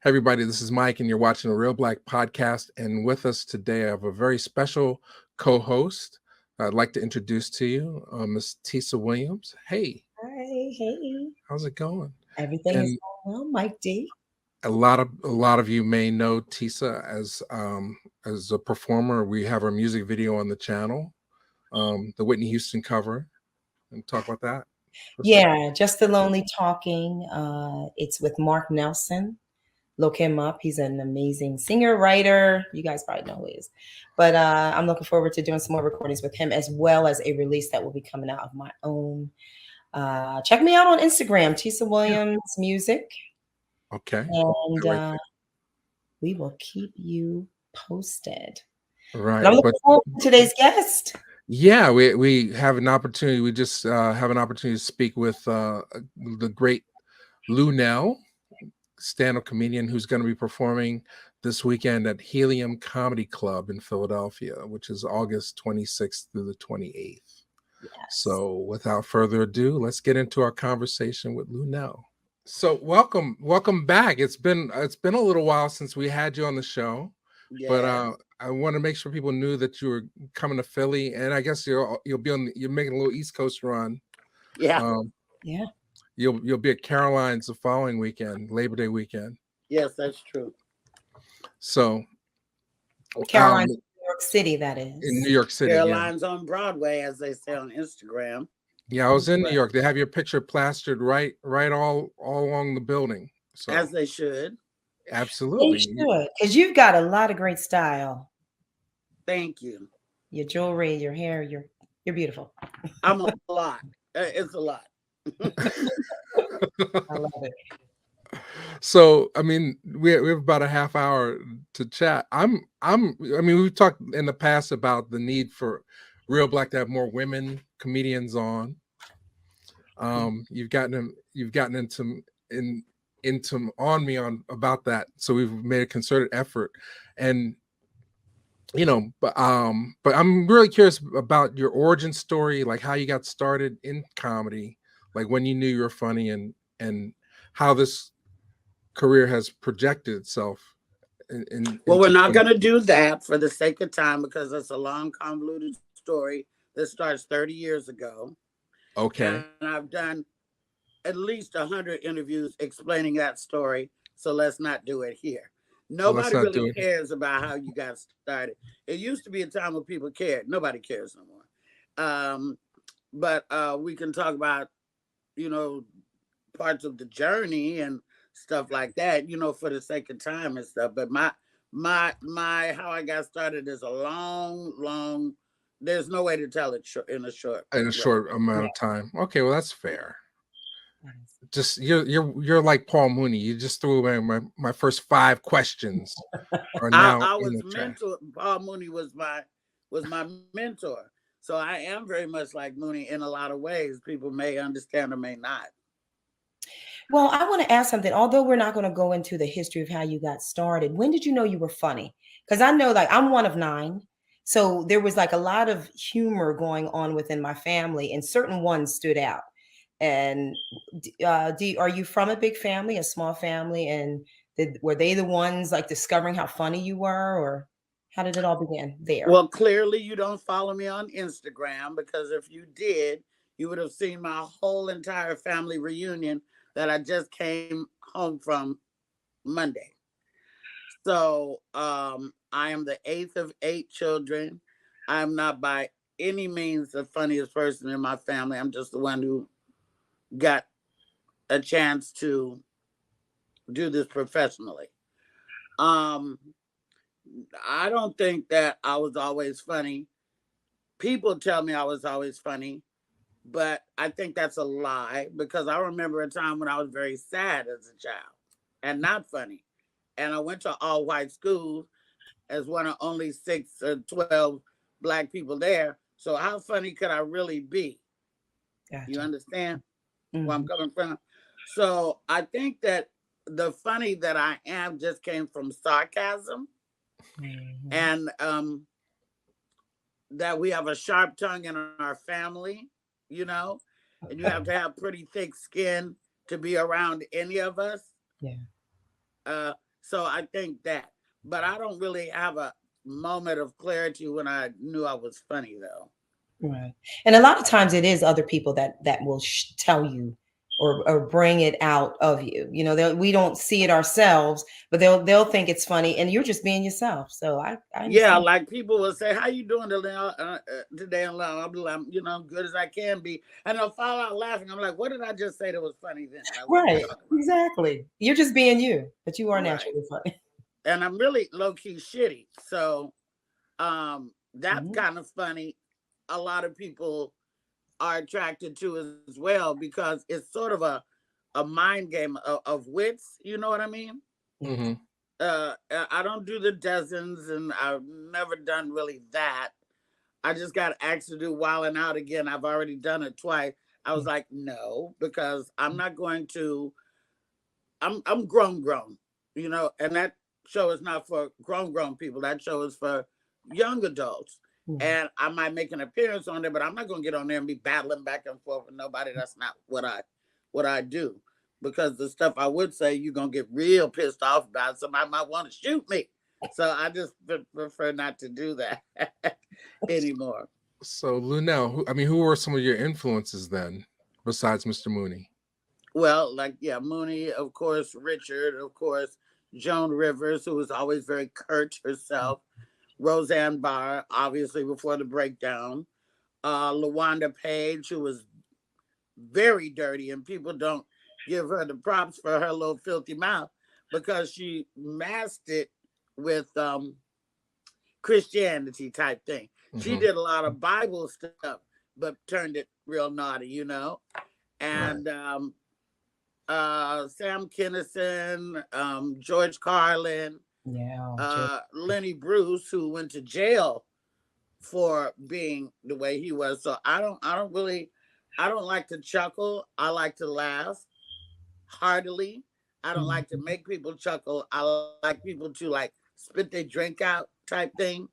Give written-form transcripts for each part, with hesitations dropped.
Everybody, this is Mike, and you're watching the Reelblack podcast. And with us today, I have a very special co-host I'd like to introduce to you, Miss Tesa Williams. Hey. Hi, hey. How's it going? Everything is going well, Mike D. A lot of you may know Tesa as a performer. We have our music video on the channel, the Whitney Houston cover. And talk about that. Yeah, Just the Lonely Talking. It's with Mark Nelson. Look him up. He's an amazing singer, writer. You guys probably know who he is. But I'm looking forward to doing some more recordings with him, as well as a release that will be coming out of my own. Check me out on Instagram, Tesa Williams Music. Okay. And we will keep you posted. Right. And I'm looking forward to today's guest. Yeah, we have an opportunity. We just have an opportunity to speak with the great Luenell, stand-up comedian who's going to be performing this weekend at Helium Comedy Club in Philadelphia, which is August 26th through the 28th. Yes. So without further ado, let's get into our conversation with Luenell. So welcome back. It's been a little while since we had you on the show. Yeah. But I want to make sure people knew that you were coming to Philly, and I guess you're making a little East Coast run. Yeah. Yeah. You'll be at Caroline's the following weekend, Labor Day weekend. Yes, that's true. So Caroline's New York City, that is. In New York City. Caroline's on Broadway, as they say on Instagram. Yeah, I was in New York. They have your picture plastered right all along the building. So. As they should. Absolutely. They should, because you've got a lot of great style. Thank you. Your jewelry, your hair, you're beautiful. I'm a lot. It's a lot. I love it. So, I mean, we have about a half hour to chat. We've talked in the past about the need for Reelblack to have more women comedians on. You've gotten into on me about that, so we've made a concerted effort, and but I'm really curious about your origin story, like how you got started in comedy, like when you knew you were funny, and how this career has projected itself. Well, we're not going to do that for the sake of time, because it's a long, convoluted story that starts 30 years ago. Okay. And I've done at least 100 interviews explaining that story, so let's not do it here. Nobody really cares about how you got started. It used to be a time when people cared. Nobody cares no more. But we can talk about, parts of the journey and stuff like that, for the sake of time and stuff. But my how I got started is a long. There's no way to tell it in a short amount of time. Okay, well, that's fair. Just you're like Paul Mooney. You just threw away my first 5 questions. Are now I was mentor. Paul Mooney was my mentor. So I am very much like Mooney in a lot of ways. People may understand or may not. Well, I want to ask something. Although we're not going to go into the history of how you got started, when did you know you were funny? Because I know, like, I'm one of 9. So there was like a lot of humor going on within my family, and certain ones stood out. And are you from a big family, a small family? And were they the ones like discovering how funny you were, or how did it all begin there? Well, clearly you don't follow me on Instagram, because if you did, you would have seen my whole entire family reunion that I just came home from Monday. So I am the 8th of 8 children. I'm not by any means the funniest person in my family. I'm just the one who got a chance to do this professionally. I don't think that I was always funny. People tell me I was always funny, but I think that's a lie, because I remember a time when I was very sad as a child and not funny. And I went to all-white school as one of only 6 or 12 Black people there. So how funny could I really be? Gotcha. You understand where I'm coming from? So I think that the funny that I am just came from sarcasm, and that we have a sharp tongue in our family, and you have to have pretty thick skin to be around any of us. Yeah. So I think that, but I don't really have a moment of clarity when I knew I was funny though. Right. And a lot of times it is other people that will tell you or bring it out of you. You know, we don't see it ourselves, but they'll think it's funny, and you're just being yourself. So I Yeah, understand. like people will say, "How you doing today?" And I'll be like, you know, good as I can be, and they'll fall out laughing. I'm like, "What did I just say that was funny then? Like, what are you Right. talking about?" Exactly. You're just being you, but you are Right. naturally funny. And I'm really low key shitty, so that's Mhm. kind of funny. A lot of people are attracted to as well because it's sort of a mind game of wits. You know what I mean? Yeah. Hmm. I don't do the dozens, and I've never done really that. I just got asked to do Wild and Out again. I've already done it twice. I was Yeah. like, no, because I'm not going to. I'm grown, you know, and that show is not for grown people. That show is for young adults. Yeah. And I might make an appearance on there, but I'm not going to get on there and be battling back and forth with nobody. That's not what I do. Because the stuff I would say, you're gonna get real pissed off about. Somebody might want to shoot me. So I just prefer not to do that anymore. So Lunel, who were some of your influences then, besides Mr. Mooney? Well, like, yeah, Mooney, of course, Richard, of course, Joan Rivers, who was always very curt herself, Roseanne Barr, obviously before the breakdown, LaWanda Page, who was very dirty, and people don't give her the props for her little filthy mouth because she masked it with Christianity type thing. She Hmm. did a lot of Bible stuff, but turned it real naughty, you know. Right. And Sam Kinison, George Carlin, Yeah. Lenny Bruce, who went to jail for being the way he was. So I don't like to chuckle. I like to laugh heartily. I don't like to make people chuckle. I like people to like spit their drink out type thing.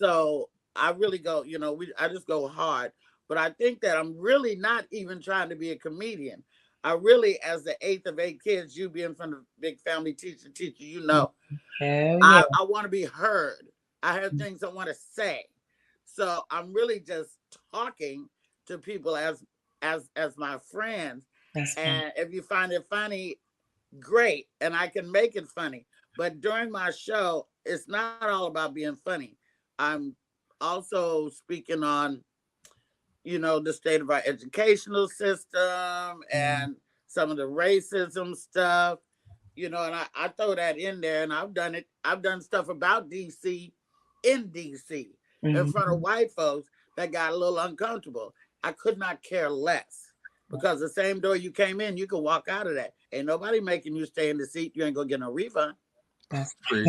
So I really go, you know, I just go hard. But I think that I'm really not even trying to be a comedian. I really, as the eighth of eight kids, you being from the big family teacher, you Mhm. know, Hell yeah. I want to be heard. I have things I want to say. So I'm really just talking to people as my friends. That's fun. And if you find it funny, great. And I can make it funny. But during my show, it's not all about being funny. I'm also speaking on, you know, the state of our educational system Mm. and some of the racism stuff, you know, and I throw that in there, and I've done it. I've done stuff about DC in DC in front of Mhm. white folks that got a little uncomfortable. I could not care less because the same door you came in, you can walk out of that. Ain't nobody making you stay in the seat. You ain't gonna get no refund. That's Preach.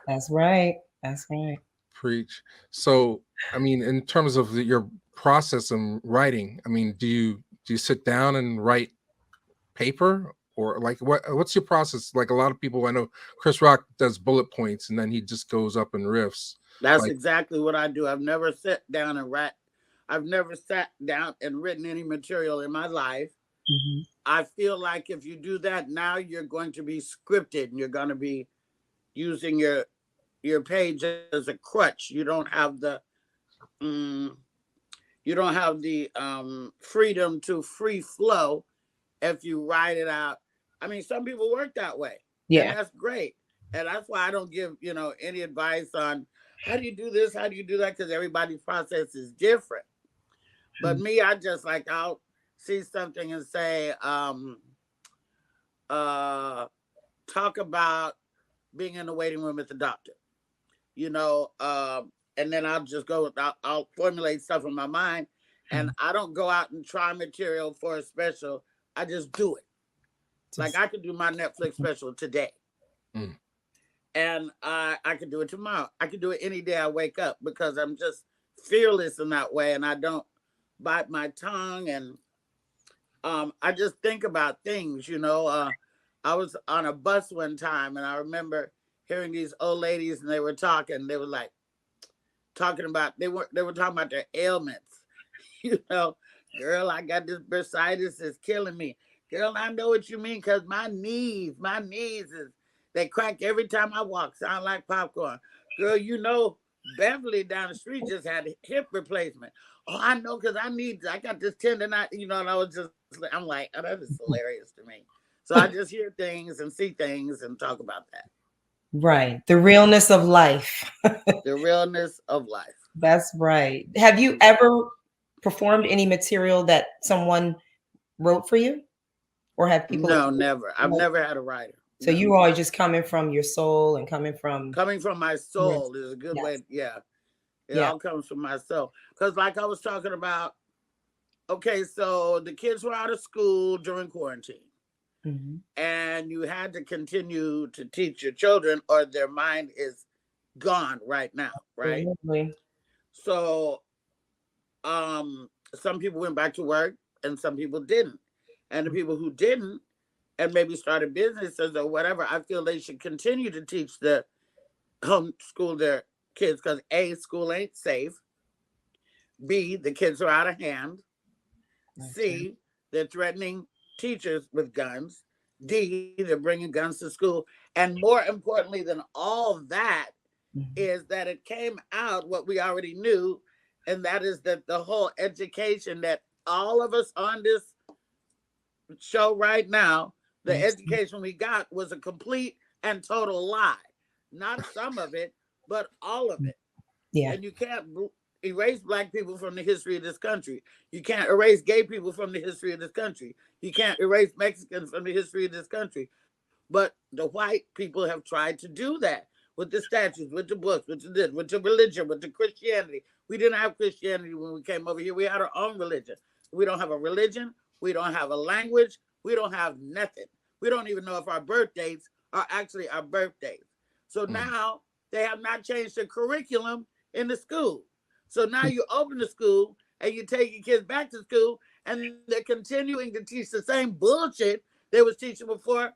that's right. That's right. Preach. So, in terms of your process in writing, do you sit down and write paper, or like what's your process? Like a lot of people I know, Chris Rock does bullet points and then he just goes up and riffs. That's Like, exactly what I do. I've never sat down and write. I've never sat down and written any material in my life. Mhm. I feel like if you do that now, you're going to be scripted and you're going to be using your page as a crutch. Mm, you don't have the freedom to free flow if you write it out. I mean, some people work that way, and Yeah. that's great. And that's why I don't give, you know, any advice on how do you do this, how do you do that, because everybody's process is different. But Mm. me, I just like I'll see something and say, uh, talk about being in the waiting room at the doctor, you know, and then I'll just go. I'll formulate stuff in my mind, and Mm. I don't go out and try material for a special. I just do it. Like Just I could do my Netflix special today, mm, and I could do it tomorrow. I could do it any day I wake up because I'm just fearless in that way, and I don't bite my tongue, and I just think about things. You know, I was on a bus one time, and I remember hearing these old ladies, and they were talking. They were like talking about they were talking about their ailments. You know, girl, I got this bursitis is killing me. Girl, I know what you mean because my knees is They crack every time I walk. Sound like popcorn. Girl, you know, Beverly down the street just had a hip replacement. Oh, I know, because I got this tendonitis, you know, and I'm like, oh, that is hilarious to me. So I just hear things and see things and talk about that. Right. The realness of life. The realness of life. That's right. Have you ever performed any material that someone wrote for you? Or have people? No, never. I've never had a writer. So no. you always just coming from your soul and coming from my soul is a good way. Yeah. It all comes from my soul. Because like I was talking about, okay, so the kids were out of school during quarantine. Mm-hmm. And you had to continue to teach your children or their mind is gone right now, right? Mm-hmm. So some people went back to work and some people didn't. And the people who didn't and maybe started businesses or whatever, I feel they should continue to teach the homeschool their kids because A, school ain't safe. B, the kids are out of hand. C, they're threatening teachers with guns. D, they're bringing guns to school. And more importantly than all that is that it came out what we already knew, and that is that the whole education that all of us on this show right now, the education we got was a complete and total lie. Not some of it, but all of it. Yeah. And you can't erase Black people from the history of this country. You can't erase gay people from the history of this country. You can't erase Mexicans from the history of this country. But the white people have tried to do that with the statues, with the books, with the religion, with the Christianity. We didn't have Christianity when we came over here. We had our own religion. We don't have a religion. We don't have a language. We don't have nothing. We don't even know if our birth dates are actually our birthdays. So now they have not changed the curriculum in the school. So now you open the school and you take your kids back to school and they're continuing to teach the same bullshit they was teaching before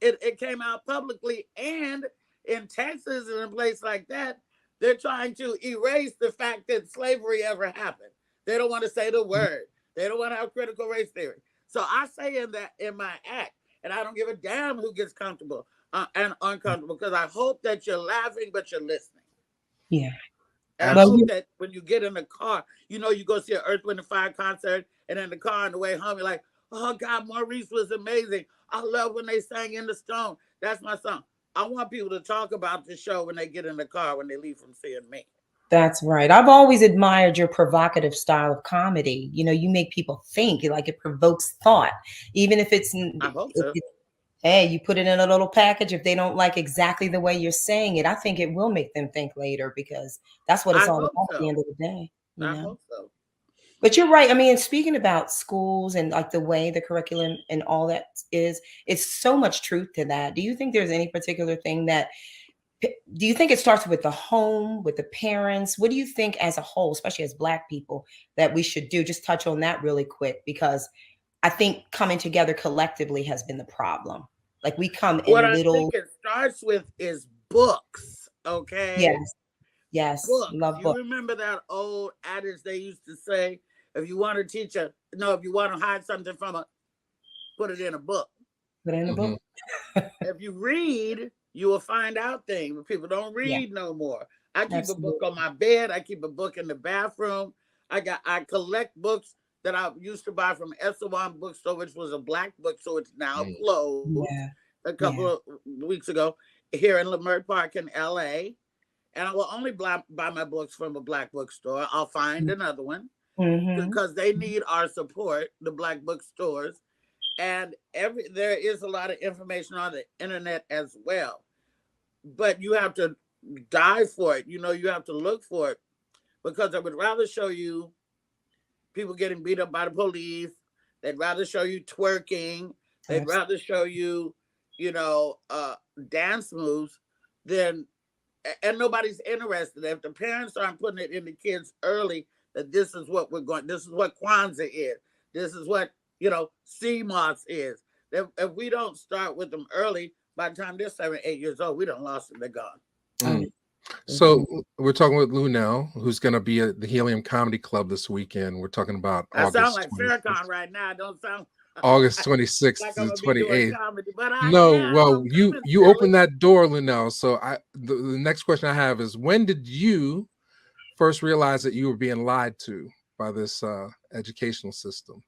it came out publicly. And in Texas and a place like that, they're trying to erase the fact that slavery ever happened. They don't want to say the word. They don't want to have critical race theory. So I say in my act, and I don't give a damn who gets comfortable and uncomfortable, because I hope that you're laughing, but you're listening. Yeah. And I hope that when you get in the car, you know, you go see an Earth, Wind, and Fire concert, and in the car on the way home, you're like, oh, God, Maurice was amazing. I love when they sang In the Stone. That's my song. I want people to talk about the show when they get in the car, when they leave from seeing me. That's right. I've always admired your provocative style of comedy. You know, you make people think, like it provokes thought, even if it's, I hope so. Hey, you put it in a little package. If they don't like exactly the way you're saying it, I think it will make them think later, because that's what it's all about at the end of the day. I hope so. But you're right. I mean, speaking about schools and like the way the curriculum and all that is, it's so much truth to that. Do you think there's any particular thing that, do you think it starts with the home, with the parents? What do you think as a whole, especially as Black people, that we should do? Just touch on that really quick, because I think coming together collectively has been the problem. Like we come in little. What I think it starts with is books. Okay. Yes. Yes. Books. Love books. You remember that old adage they used to say, if you want to teach if you want to hide something from put it in a book. Put it in a book. If you read, you will find out things. But people don't read no more. I keep a book on my bed. I keep a book in the bathroom. I collect books that I used to buy from Esselwan bookstore, which was a Black bookstore. It's now closed. A couple of weeks ago here in Leimert Park in LA. And I will only buy my books from a Black bookstore. I'll find another one because they need our support, the Black bookstores. And there is a lot of information on the internet as well. But you have to dive for it. You know, you have to look for it, because I would rather show you people getting beat up by the police. They'd rather show you twerking. They'd rather show you, dance moves and nobody's interested. If the parents aren't putting it in the kids early, that this is what this is what Kwanzaa is. This is what, CMOS is. If we don't start with them early, by the time they're 7, 8 years old, we done lost them, they're gone. So we're talking with Luenell, who's going to be at the Helium Comedy Club this weekend. We're talking about I sound like Farrakhan right now. I don't sound August 26th Like to I'm the gonna be doing 28th. comedy, but I No, am. well, I'm you coming, you silly. opened that door, Luenell. So the next question I have is, when did you first realize that you were being lied to by this educational system?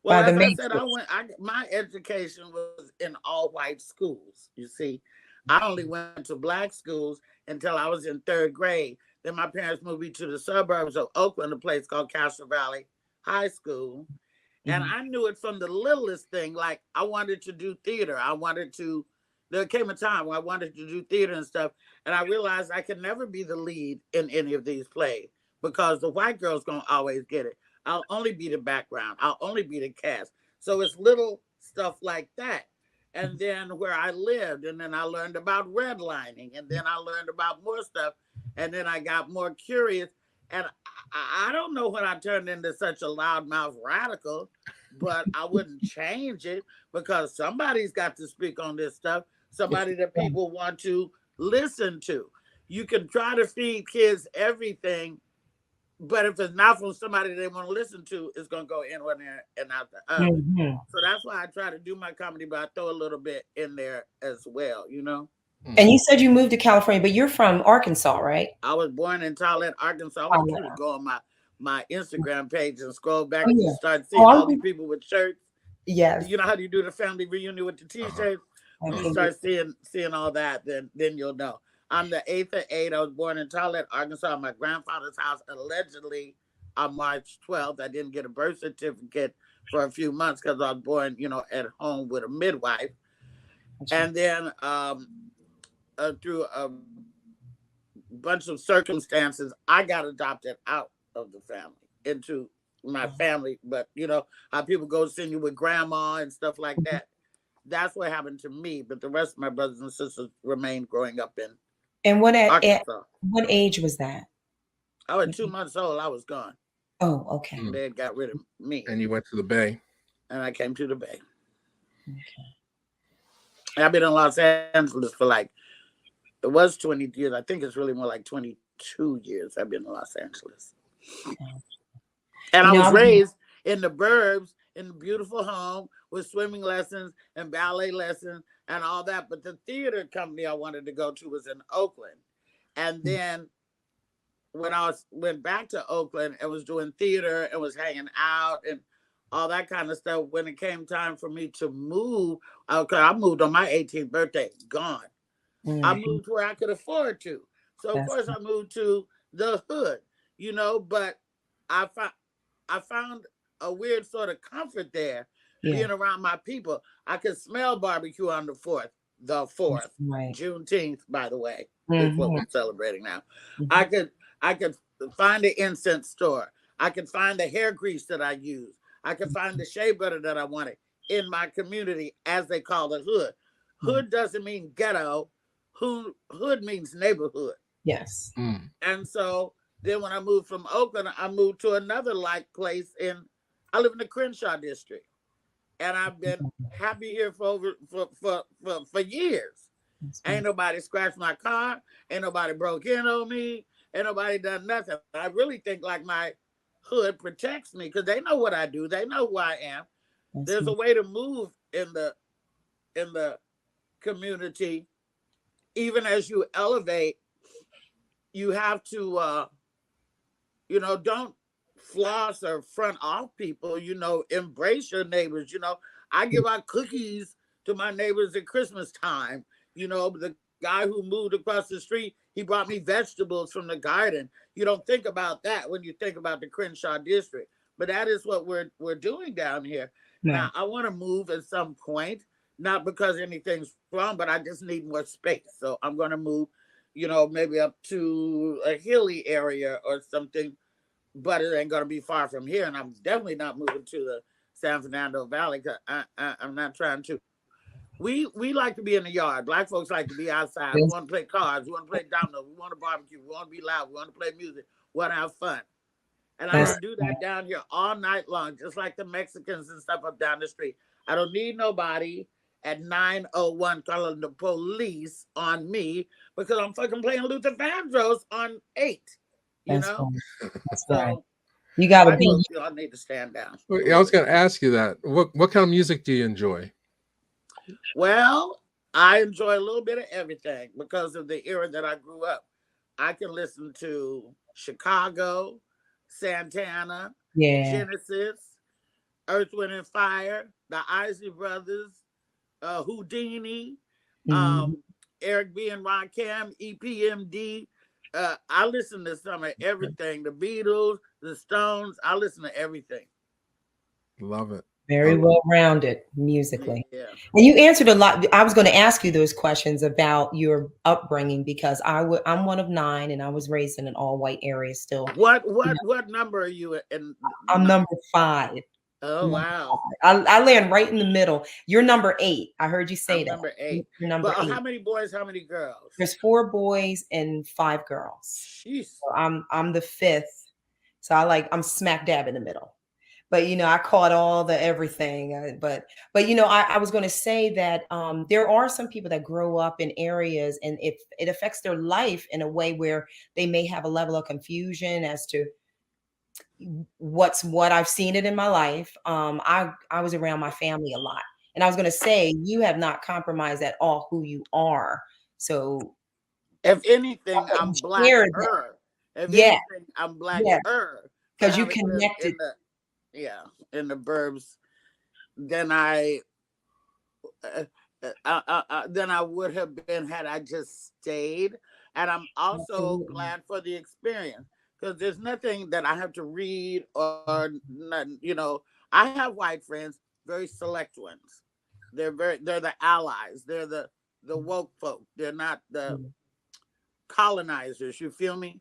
Well, By the as I said, Matrix. my education was in all white schools. You see, I only went to black schools until I was in third grade. Then my parents moved me to the suburbs of Oakland, a place called Castro Valley High School. And Mhm. I knew it from the littlest thing. Like I wanted to do theater. There came a time when I wanted to do theater and stuff. And I realized I could never be the lead in any of these plays because the white girl's going to always get it. I'll only be the background. I'll only be the cast. So it's little stuff like that. And then where I lived, and then I learned about redlining, and then I learned about more stuff. And then I got more curious. And I don't know when I turned into such a loudmouth radical, but I wouldn't change it because somebody's got to speak on this stuff, somebody that people want to listen to. You can try to feed kids everything, but if it's not from somebody they want to listen to, it's going to go in one ear and out the other. Mhm. So that's why I try to do my comedy, but I throw a little bit in there as well, you know? And you said you moved to California, but you're from Arkansas, right? I was born in Tolland, Arkansas. I Oh, want you to yeah. go on my Instagram page and scroll back Oh, and you yeah. start Oh, seeing all these people with shirts. yes. You know how do you do the family reunion with the T-shirts? When you start seeing all that, then you'll know. I'm the 8th of 8. I was born in Tolland, Arkansas. My grandfather's house, allegedly on March 12th. I didn't get a birth certificate for a few months because I was born, at home with a midwife. And then through a bunch of circumstances, I got adopted out of the family into my family. But how people go send you with grandma and stuff like that. That's what happened to me. But the rest of my brothers and sisters remained growing up in And at Arkansas. what age was that? I was 2 months old. I was gone. Oh, okay. They had got rid of me. And you went to the Bay. And I came to the Bay. Okay. And I've been in Los Angeles for it was 20 years. I think it's really more like 22 years I've been in Los Angeles. And I was raised in the burbs in a beautiful home with swimming lessons and ballet lessons and all that. But the theater company I wanted to go to was in Oakland. And then when I went back to Oakland and was doing theater and was hanging out and all that kind of stuff, when it came time for me to move, I moved on my 18th birthday, gone. I moved where I could afford to. So of course I moved to the hood, but I found a weird sort of comfort there, being around my people. I could smell barbecue on the 4th, Right. Juneteenth, by the way, is what we're celebrating now. I could find the incense store. I could find the hair grease that I use. I could find the shea butter that I wanted in my community, as they call the hood. Hood doesn't mean ghetto. Hood means neighborhood. Yes. And so then when I moved from Oakland, I moved to another place I live in the Crenshaw district. And I've been happy here for years. Ain't nobody scratched my car. Ain't nobody broke in on me. Ain't nobody done nothing. I really think my hood protects me because they know what I do. They know who I am. There's a way to move in the community. Even as you elevate, you have to, don't floss or front off people, embrace your neighbors. I give out cookies to my neighbors at Christmas time. The guy who moved across the street, he brought me vegetables from the garden. You don't think about that when you think about the Crenshaw district, but that is what we're doing down here. Yeah. Now, I want to move at some point, not because anything's wrong, but I just need more space. So I'm going to move, maybe up to a hilly area or something, but it ain't going to be far from here. And I'm definitely not moving to the San Fernando Valley because I'm not trying to. We like to be in the yard. Black folks like to be outside. We want to play cards. We want to play dominoes. We want to barbecue. We want to be loud. We want to play music. We want to have fun. And I can do that down here all night long, just like the Mexicans and stuff up down the street. I don't need nobody at 9:01 calling the police on me because I'm fucking playing Luther Vandross on 8. That's right. So You got to I be. know you all need to stand down. I was going to ask you that. What kind of music do you enjoy? Well, I enjoy a little bit of everything because of the era that I grew up. I can listen to Chicago, Santana, Yeah. Genesis, Earth, Wind, and Fire, the Isley Brothers, Houdini, Mhm. Eric B. and Rakim, EPMD. I listen to some of everything. The Beatles, the Stones. I listen to everything. Love it. Very well rounded musically. Yeah. And you answered a lot. I was going to ask you those questions about your upbringing because I'm one of 9 and I was raised in an all white area still. What number are you in? I'm number 5. Oh wow. I land right in the middle. You're number 8. I heard you say I'm that. number 8. You're number But 8. how many boys? How many girls? There's 4 boys and 5 girls. Jeez. So I'm the 5th. So I'm smack dab in the middle. But I caught all the everything. But I was going to say that there are some people that grow up in areas, and if it affects their life in a way where they may have a level of confusion as to what I've seen it in my life. I was around my family a lot, and I was going to say you have not compromised at all who you are. So If anything, I'm share that. blacker. If Yeah, anything, I'm blacker. because you having lived connected. in the burbs than I would have been had I just stayed. And I'm also Absolutely. glad for the experience because there's nothing that I have to read or nothing. I have white friends, very select ones. They're the allies. They're the woke folk. They're not the colonizers. You feel me?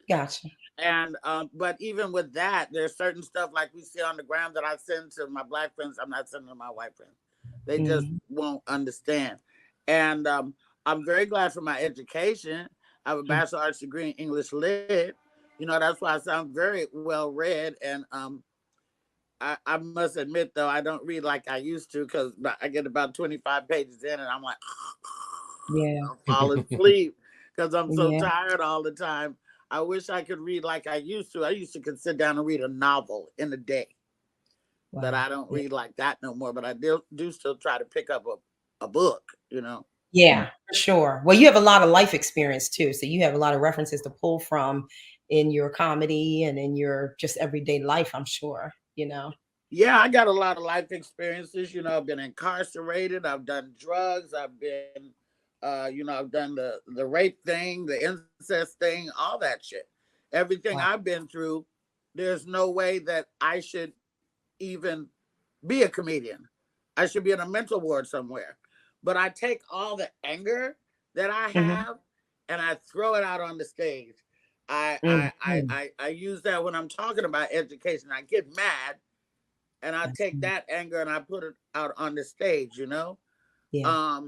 Gotcha. And but even with that, there's certain stuff like we see on the ground that I send to my black friends. I'm not sending to my white friends. They just won't understand. And I'm very glad for my education. I have a bachelor of arts degree in English lit. That's why I sound very well read. And I must admit though, I don't read like I used to because I get about 25 pages in and I'm like, I'm falling asleep because I'm so tired all the time. I wish I could read like I used to. I used to could sit down and read a novel in a day. Wow. But I don't read like that no more. But I do still try to pick up a book, Yeah, for sure. Well, you have a lot of life experience too. So you have a lot of references to pull from in your comedy and in your just everyday life, I'm sure, Yeah, I got a lot of life experiences. I've been incarcerated. I've done drugs. I've been I've done the rape thing, the incest thing, all that shit. Everything I've been through, there's no way that I should even be a comedian. I should be in a mental ward somewhere. But I take all the anger that I have and I throw it out on the stage. I use that when I'm talking about education. I get mad and I take that anger and I put it out on the stage, Yeah.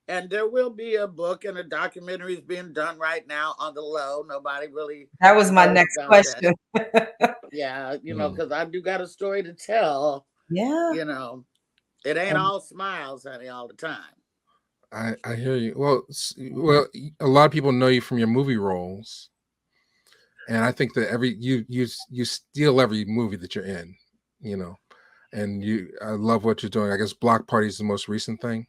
And there will be a book and a documentary is being done right now on the low. Nobody really. That was my next question. Yeah, because I do got a story to tell. Yeah. It ain't all smiles, honey, all the time. I hear you. Well, a lot of people know you from your movie roles, and I think that you steal every movie that you're in, and I love what you're doing. I guess Block Party is the most recent thing.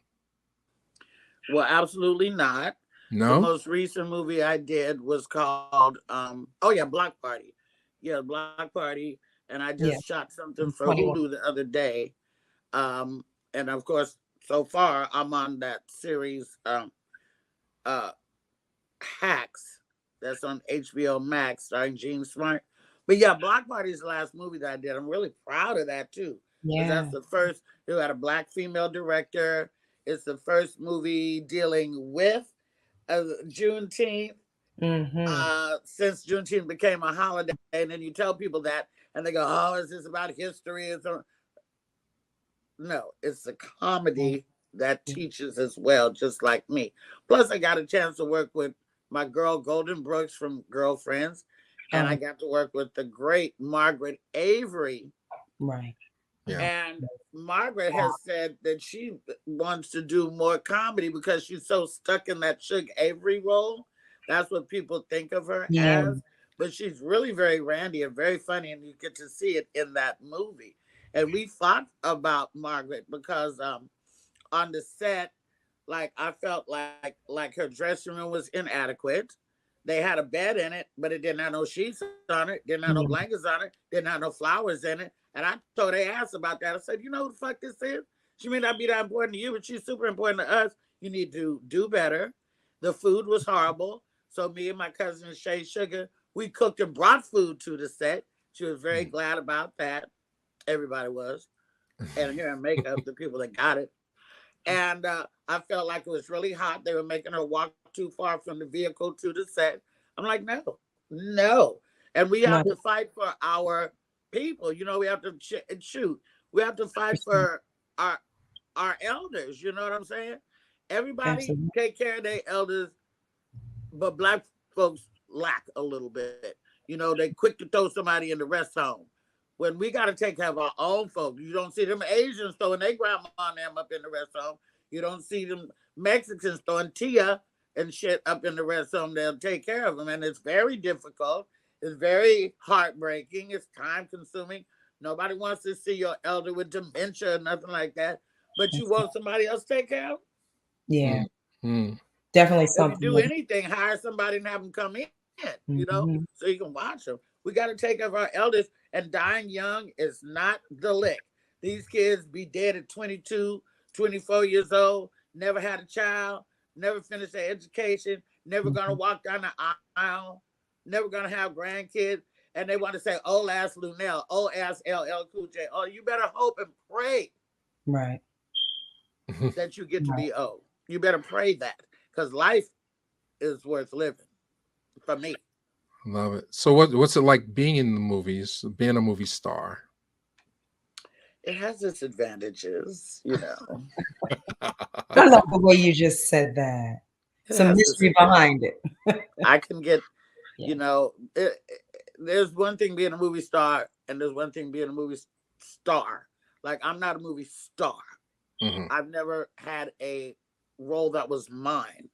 Well, absolutely not. No. The most recent movie I did was called Block Party. Yeah, Block Party, and I just shot something for Hulu the other day. And of course, so far I'm on that series Hacks that's on HBO Max starring Gene Smart. But yeah, Block Party is the last movie that I did. I'm really proud of that too. Yeah. That's the first. You had a black female director. It's the first movie dealing with Juneteenth. Since Juneteenth became a holiday, and then you tell people that, and they go, "Oh, is this about history?" No, it's a comedy that teaches as well, just like me. Plus, I got a chance to work with my girl Golden Brooks from Girlfriends, and I got to work with the great Margaret Avery. Right. Yeah. And Margaret has said that she wants to do more comedy because she's so stuck in that Suge Avery role. That's what people think of her as. but she's really very randy and very funny, and you get to see it in that movie. And we fought about Margaret because on the set, like I felt like her dressing room was inadequate. They had a bed in it, but it didn't have no sheets on it, didn't have no blankets on it, didn't have no flowers in it. And I told their ass about that. I said, you know who the fuck this is? She may not be that important to you, but she's super important to us. You need to do better. The food was horrible. So me and my cousin Shay Sugar, we cooked and brought food to the set. She was very glad about that. Everybody was. And hair and makeup, the people that got it. And I felt like it was really hot. They were making her walk too far from the vehicle to the set. I'm like, no. And we have to fight for our people. You know, we have to shoot. We have to fight for our elders. You know what I'm saying? Everybody take care of their elders, but Black folks lack a little bit. You know, they quick to throw somebody in the rest home. When we got to take care of our own folks. You don't see them Asians throwing their grandma and them up in the rest home. You don't see them Mexicans throwing Tia and shit up in the rest home. They'll take care of them. And it's very difficult. It's very heartbreaking. It's time consuming. Nobody wants to see your elder with dementia or nothing like that. But you want somebody else to take care of? Yeah. Definitely something. If you do anything, hire somebody and have them come in, you know, so you can watch them. We got to take care of our elders, and dying young is not the lick. These kids be dead at 22, 24 years old, never had a child, never finished their education, never going to walk down the aisle, never going to have grandkids. And they want to say, old ass Luenell, old ass LL Cool J. Oh, you better hope and pray that you get to be old. You better pray that, because life is worth living for me. Love it. So what's it like being in the movies, being a movie star? It has its advantages, you know. I love the way you just said that. Some mystery behind it. I can get, you know, there's one thing being a movie star, and there's one thing being a movie star. Like, I'm not a movie star. I've never had a role that was mine.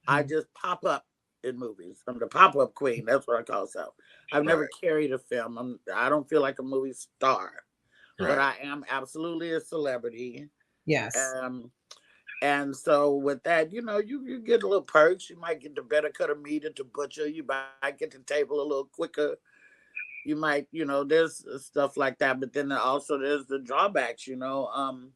I just pop up in movies. I'm the pop-up queen. That's what I call myself. I've never carried a film. I don't feel like a movie star, but I am absolutely a celebrity. Yes. And so with that, you know, you get a little perks. You might get the better cut of meat at the butcher. You might get to the table a little quicker. You might, you know, there's stuff like that. But then also there's the drawbacks, you know.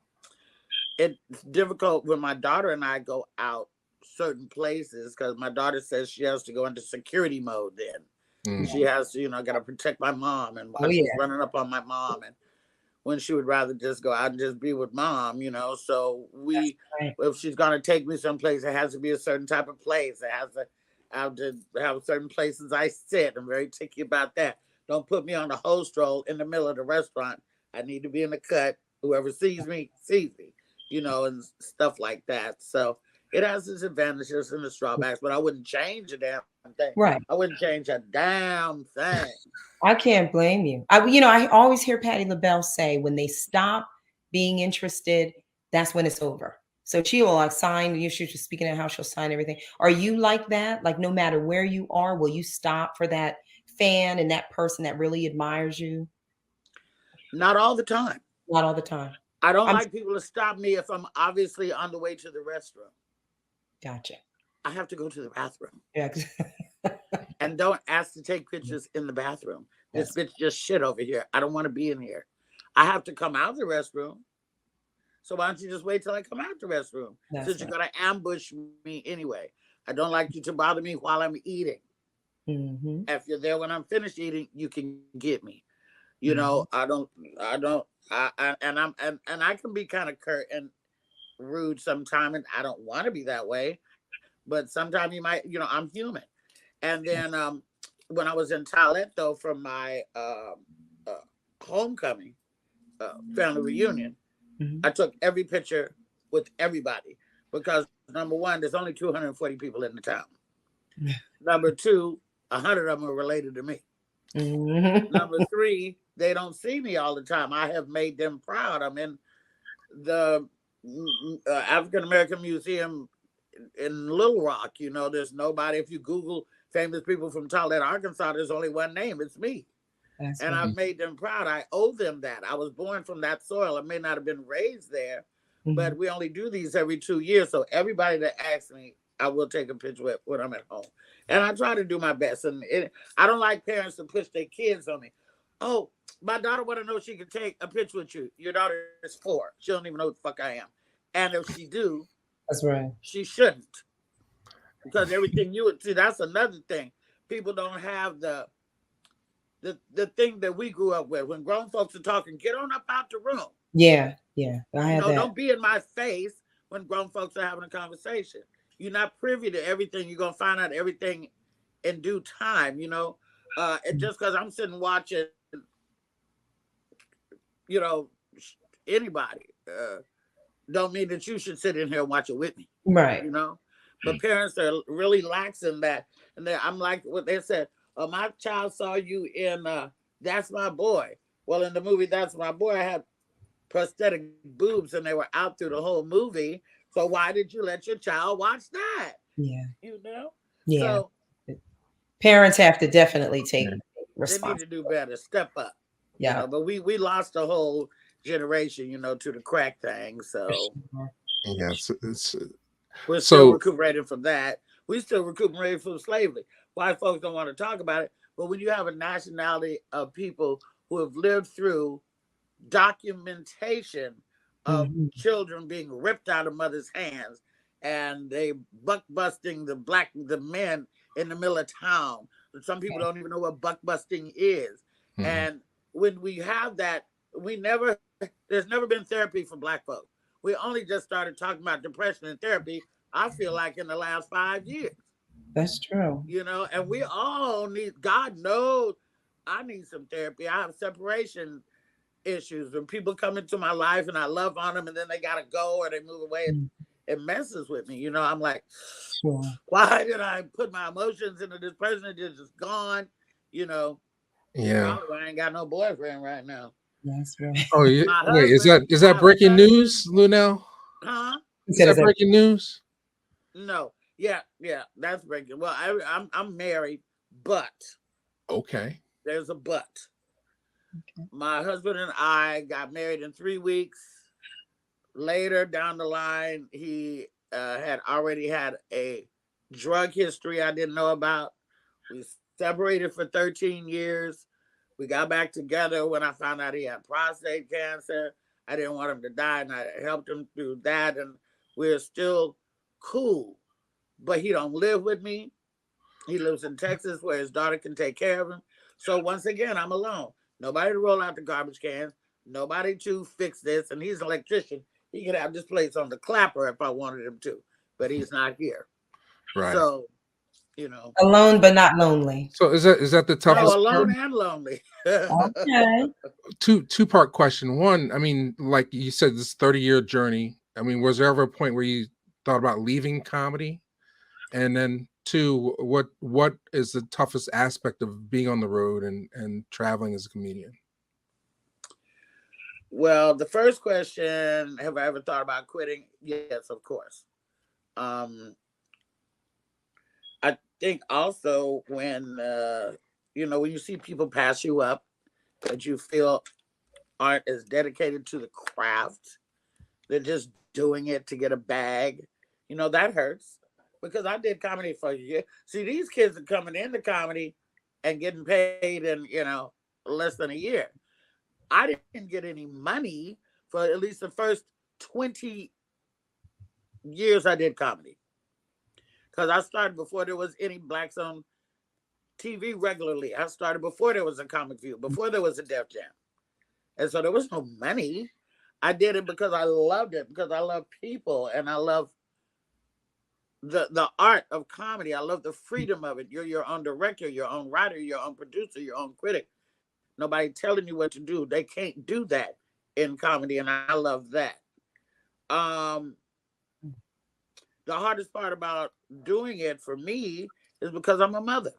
It's difficult when my daughter and I go out certain places, because my daughter says she has to go into security mode then. She has to, you know, got to protect my mom, and she's running up on my mom, and when she would rather just go out and just be with mom, you know. So if she's going to take me someplace, it has to be a certain type of place. It has to have certain places I sit. I'm very picky about that. Don't put me on the host role in the middle of the restaurant. I need to be in the cut. Whoever sees me, you know, and stuff like that. So it has its advantages and its drawbacks, but I wouldn't change a damn thing. I wouldn't change a damn thing. I can't blame you. I always hear Patti LaBelle say, when they stop being interested, that's when it's over. So she will like sign, she's just speaking of how she'll sign everything. Are you like that? Like, no matter where you are, will you stop for that fan and that person that really admires you? Not all the time. Not all the time. I don't like people to stop me if I'm obviously on the way to the restroom. Gotcha. I have to go to the bathroom. Yeah. And don't ask to take pictures in the bathroom. This bitch just shit over here. I don't want to be in here. I have to come out of the restroom. So why don't you just wait till I come out the restroom? Since you're going to ambush me anyway. I don't like you to bother me while I'm eating. If you're there when I'm finished eating, you can get me. You know, I can be kind of curt and rude sometimes, and I don't want to be that way. But sometimes you might, you know, I'm human. And then when I was in Toledo for my homecoming family reunion, I took every picture with everybody, because number one, there's only 240 people in the town. Number two, 100 of them are related to me. Number three, they don't see me all the time. I have made them proud. I'm in the African American Museum in Little Rock. You know, there's nobody. If you Google famous people from Toledo, Arkansas, there's only one name. It's me. That's And right. I've made them proud. I owe them that. I was born from that soil. I may not have been raised there, but we only do these every 2 years. So everybody that asks me, I will take a picture with when I'm at home. And I try to do my best. And I don't like parents to push their kids on me. Oh, my daughter want to know if she can take a picture with you. Your daughter is 4. She don't even know what the fuck I am. And if she do, that's right. She shouldn't. Because everything you would see, that's another thing. People don't have the thing that we grew up with. When grown folks are talking, get on up out the room. Yeah. I had that. Don't be in my face when grown folks are having a conversation. You're not privy to everything. You're gonna find out everything in due time. And just because I'm sitting watching, anybody, don't mean that you should sit in here and watch it with me. Right. But parents are really lax in that. And I'm like what they said. My child saw you in That's My Boy. Well, in the movie That's My Boy, I had prosthetic boobs and they were out through the whole movie. So why did you let your child watch that? Yeah. Yeah. So parents have to definitely take responsibility. They need to do better. Step up. Yeah. But we lost a whole generation, to the crack thing. So yes, we're still recuperating from that. We still recuperating from slavery. White folks don't want to talk about it. But when you have a nationality of people who have lived through documentation of children being ripped out of mothers' hands, and they buck busting the men in the middle of town. Some people don't even know what buck busting is. And when we have that, there's never been therapy for Black folks. We only just started talking about depression and therapy, I feel like, in the last 5 years. That's true. And we all need, God knows, I need some therapy. I have separation issues. When people come into my life and I love on them and then they got to go or they move away, it messes with me. I'm like, why did I put my emotions into this person that just gone? Yeah. I ain't got no boyfriend right now. That's right. Oh, wait, is that breaking news, Luenell? Huh? Is that breaking news? No. Yeah, that's breaking. Well, I'm married, but okay, there's a but. Okay. My husband and I got married in 3 weeks. Later down the line, he had already had a drug history I didn't know about. We separated for 13 years. We got back together when I found out he had prostate cancer. I didn't want him to die, and I helped him through that. And we're still cool. But he don't live with me. He lives in Texas where his daughter can take care of him. So once again, I'm alone. Nobody to roll out the garbage cans. Nobody to fix this. And he's an electrician. He could have this place on the clapper if I wanted him to. But he's not here. Right. So, alone but not lonely. So is that the toughest? No, alone and lonely. Okay. Two-part question. One, I mean, like you said, this 30-year journey. I mean, was there ever a point where you thought about leaving comedy? And then 2, what is the toughest aspect of being on the road and traveling as a comedian? Well, the first question, have I ever thought about quitting? Yes, of course. I think also when, when you see people pass you up that you feel aren't as dedicated to the craft, they're just doing it to get a bag, that hurts. Because I did comedy for a year. See, these kids are coming into comedy and getting paid in, less than a year. I didn't get any money for at least the first 20 years I did comedy. Because I started before there was any Blacks on TV regularly. I started before there was a Comic View, before there was a Def Jam. And so there was no money. I did it because I loved it, because I love people and I love the art of comedy. I love the freedom of it. You're your own director, your own writer, your own producer, your own critic. Nobody telling you what to do. They can't do that in comedy, and I love that. The hardest part about doing it for me is because I'm a mother.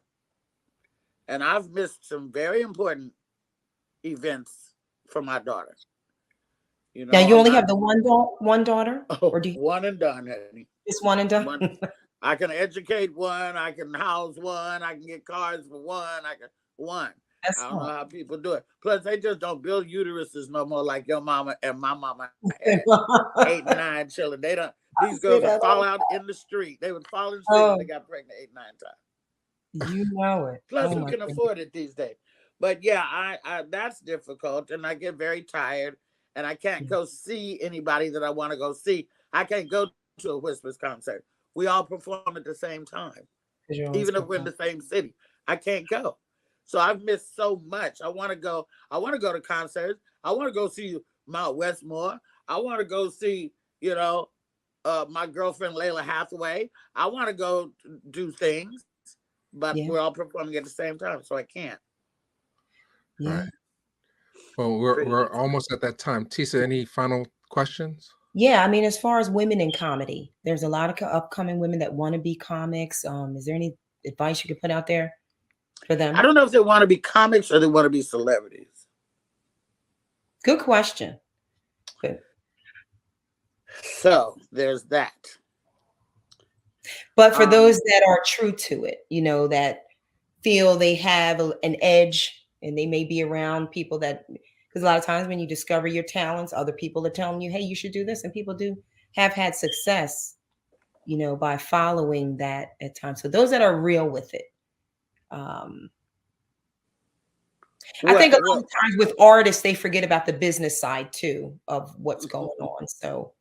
And I've missed some very important events for my daughter. Now you only have the one daughter? Or do you... One and done, honey. Just one and done? I can educate one. I can house one. I can get cars for one. One. That's I don't know smart. how people do it. Plus, they just don't build uteruses no more like your mama and my mama had 8 and 9 children. They don't. These girls would fall out in the street. They would fall in the street when they got pregnant 8, 9 times. You know it. Plus, Oh who my can goodness. afford it these days? But yeah, I that's difficult, and I get very tired, and I can't go see anybody that I want to go see. I can't go to a Whispers concert. We all perform at the same time, 'Cause you're always even if we're in the same city. I can't go, so I've missed so much. I want to go. I want to go to concerts. I want to go see Mount Westmore. I want to go see, my girlfriend Layla Hathaway. I want to go do things, but Yeah. we're all performing at the same time, so I can't. Yeah. Right. Well, we're almost at that time. Tesa, any final questions? Yeah, I mean, as far as women in comedy, there's a lot of upcoming women that want to be comics. Is there any advice you could put out there for them? I don't know if they want to be comics or they want to be celebrities. Good question. Good. So there's that. But for those that are true to it, that feel they have an edge and they may be around people that, because a lot of times when you discover your talents, other people are telling you, hey, you should do this. And people have had success, by following that at times. So those that are real with it. I think a lot of times with artists, they forget about the business side too of what's going on. So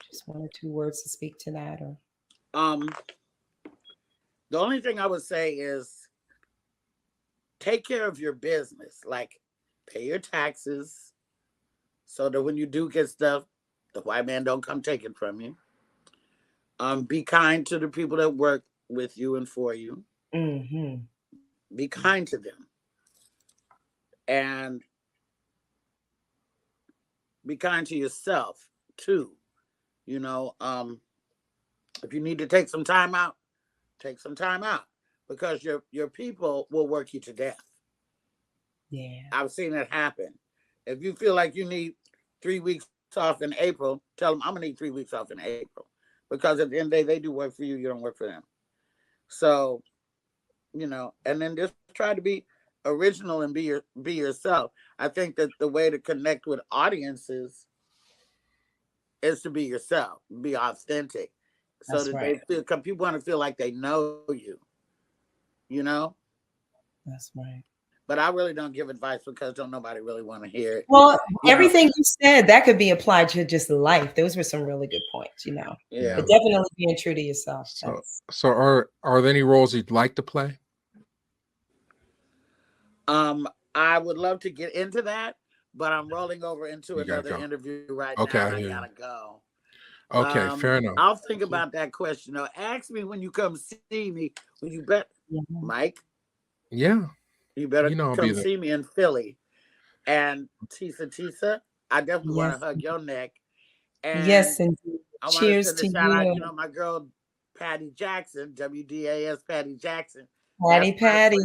just 1 or 2 words to speak to that. Or the only thing I would say is take care of your business, like pay your taxes so that when you do get stuff, the white man don't come take it from you. Be kind to the people that work with you and for you. Mm-hmm. Be kind to them. And be kind to yourself too. If you need to take some time out, take some time out, because your people will work you to death. Yeah. I've seen it happen. If you feel like you need 3 weeks off in April, tell them I'm gonna need 3 weeks off in April, because at the end of the day, they do work for you. You don't work for them. So, and then just try to be original and be yourself. I think that the way to connect with audiences is to be yourself, be authentic, so That's that right. they feel. Because people want to feel like they know you. That's right. But I really don't give advice because don't nobody really want to hear it. Well, everything you said, that could be applied to just life. Those were some really good points, Yeah. But definitely being true to yourself. So are there any roles you'd like to play? I would love to get into that, but I'm rolling over into another interview right now. And I gotta go. Okay, fair enough. I'll think about that question. Now, ask me when you come see me. When you Mike? Yeah. You better come see me in Philly. And Tesa, I definitely want to hug your neck. And yes, indeed. Cheers to shout you. out, my girl Patty Jackson, WDAS Patty Jackson. Patty.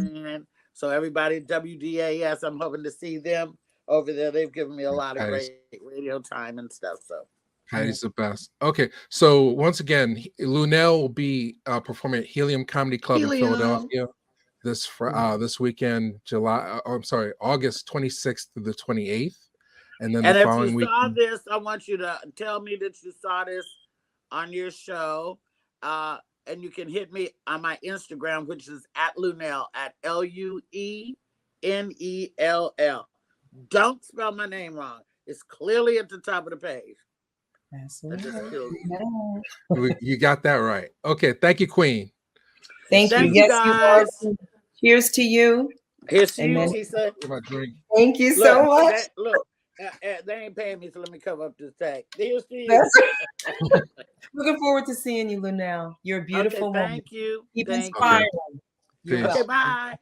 So everybody at WDAS, I'm hoping to see them over there. They've given me a lot of great radio time and stuff. So Patty's the best. Okay, so once again, Luenell will be performing at Helium Comedy Club in Philadelphia this weekend, August 26th to the 28th, and then the following week. If you saw this, I want you to tell me that you saw this on your show, and you can hit me on my Instagram, which is at Luenell, at LUENELL. Don't spell my name wrong. It's clearly at the top of the page. That's right. You got that right. Okay, thank you, Queen. Thank you. Yes, guys. You are. Cheers to you. Here's to you, Tesa. Thank you so much. They ain't paying me, so let me cover up this tag. Here's to you. Looking forward to seeing you, Luenell. You're a beautiful woman. Thank you. Keep inspiring. Okay, bye.